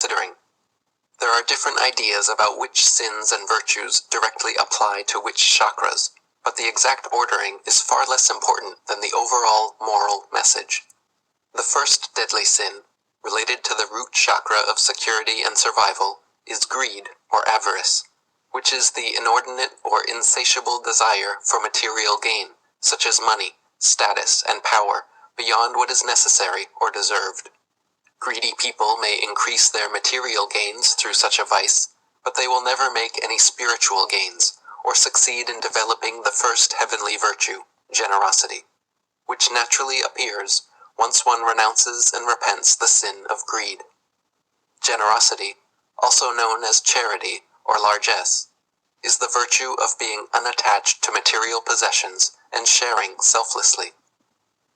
considering. There are different ideas about which sins and virtues directly apply to which chakras, but the exact ordering is far less important than the overall moral message. The first deadly sin, related to the root chakra of security and survival, is greed or avarice, which is the inordinate or insatiable desire for material gain, such as money, status, and power, beyond what is necessary or deserved. Greedy people may increase their material gains through such a vice, but they will never make any spiritual gains, or succeed in developing the first heavenly virtue, generosity, which naturally appears once one renounces and repents the sin of greed. Generosity, also known as charity or largesse, is the virtue of being unattached to material possessions and sharing selflessly.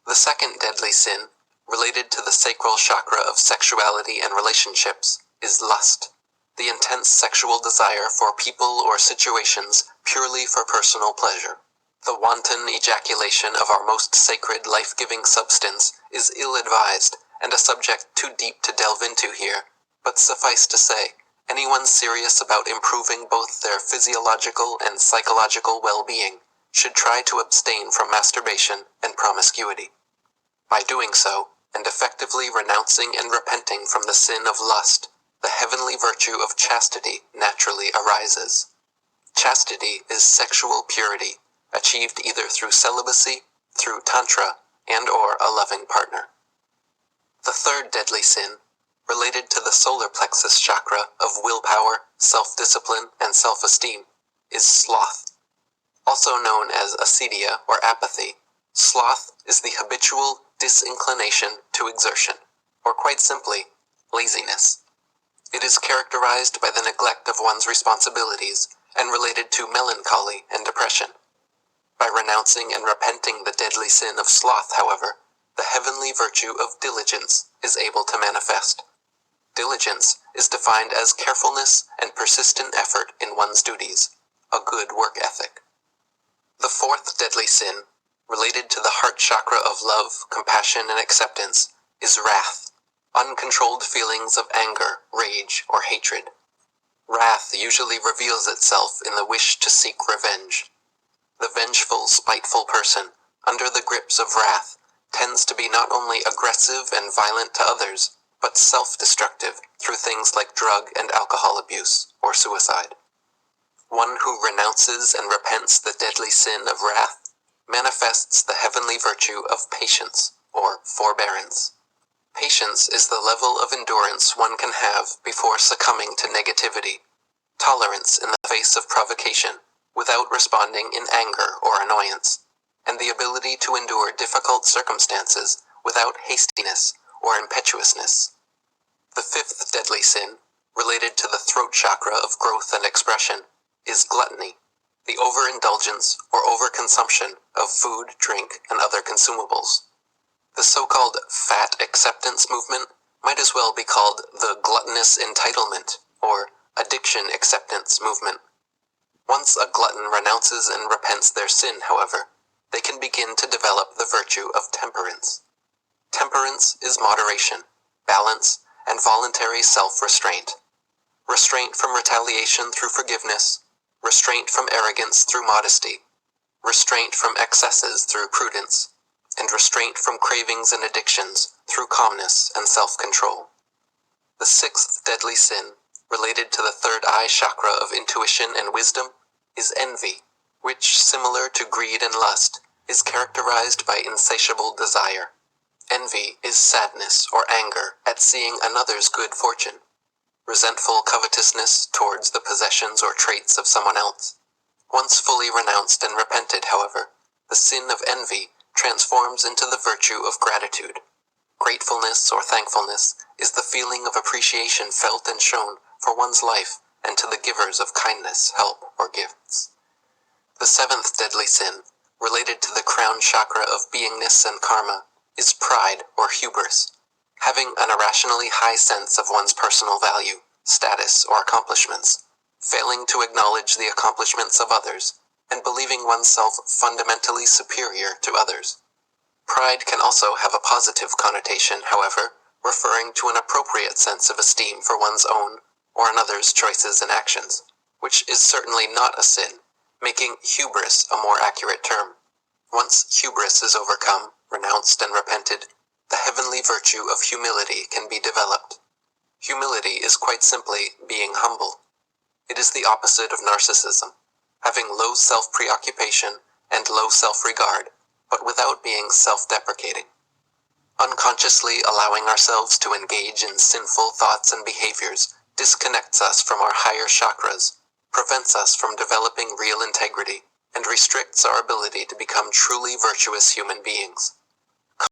The second deadly sin, related to the sacral chakra of sexuality and relationships, is lust, the intense sexual desire for people or situations purely for personal pleasure. The wanton ejaculation of our most sacred life-giving substance is ill-advised and a subject too deep to delve into here, but suffice to say, anyone serious about improving both their physiological and psychological well-being should try to abstain from masturbation and promiscuity. By doing so, and effectively renouncing and repenting from the sin of lust, the heavenly virtue of chastity naturally arises. Chastity is sexual purity, achieved either through celibacy, through tantra, and/or a loving partner. The third deadly sin, related to the solar plexus chakra of willpower, self-discipline, and self-esteem, is sloth. Also known as acedia or apathy, sloth is the habitual disinclination to exertion, or quite simply, laziness. It is characterized by the neglect of one's responsibilities and related to melancholy and depression. By renouncing and repenting the deadly sin of sloth, however, the heavenly virtue of diligence is able to manifest. Diligence is defined as carefulness and persistent effort in one's duties, a good work ethic. The fourth deadly sin, related to the heart chakra of love, compassion, and acceptance, is wrath, uncontrolled feelings of anger, rage, or hatred. Wrath usually reveals itself in the wish to seek revenge. The vengeful, spiteful person, under the grips of wrath, tends to be not only aggressive and violent to others, but self-destructive through things like drug and alcohol abuse or suicide. One who renounces and repents the deadly sin of wrath manifests the heavenly virtue of patience or forbearance. Patience is the level of endurance one can have before succumbing to negativity, tolerance in the face of provocation without responding in anger or annoyance, and the ability to endure difficult circumstances without hastiness or impetuousness. The fifth deadly sin, related to the throat chakra of growth and expression, is gluttony, the overindulgence or overconsumption of food, drink, and other consumables. The so-called fat acceptance movement might as well be called the gluttonous entitlement or addiction acceptance movement. Once a glutton renounces and repents their sin, however, they can begin to develop the virtue of temperance. Temperance is moderation, balance, and voluntary self-restraint. Restraint from retaliation through forgiveness, restraint from arrogance through modesty, restraint from excesses through prudence, and restraint from cravings and addictions through calmness and self-control. The sixth deadly sin, related to the third eye chakra of intuition and wisdom, is envy, which, similar to greed and lust, is characterized by insatiable desire. Envy is sadness or anger at seeing another's good fortune, resentful covetousness towards the possessions or traits of someone else. Once fully renounced and repented, however, the sin of envy transforms into the virtue of gratitude. Gratefulness or thankfulness is the feeling of appreciation felt and shown for one's life and to the givers of kindness, help, or gifts. The seventh deadly sin, related to the crown chakra of beingness and karma, is pride or hubris, having an irrationally high sense of one's personal value, status, or accomplishments, failing to acknowledge the accomplishments of others, and believing oneself fundamentally superior to others. Pride can also have a positive connotation, however, referring to an appropriate sense of esteem for one's own or another's choices and actions, which is certainly not a sin, making hubris a more accurate term. Once hubris is overcome, renounced and repented, the heavenly virtue of humility can be developed. Humility is quite simply being humble. It is the opposite of narcissism, having low self-preoccupation and low self-regard, but without being self-deprecating. Unconsciously allowing ourselves to engage in sinful thoughts and behaviors disconnects us from our higher chakras, prevents us from developing real integrity, and restricts our ability to become truly virtuous human beings.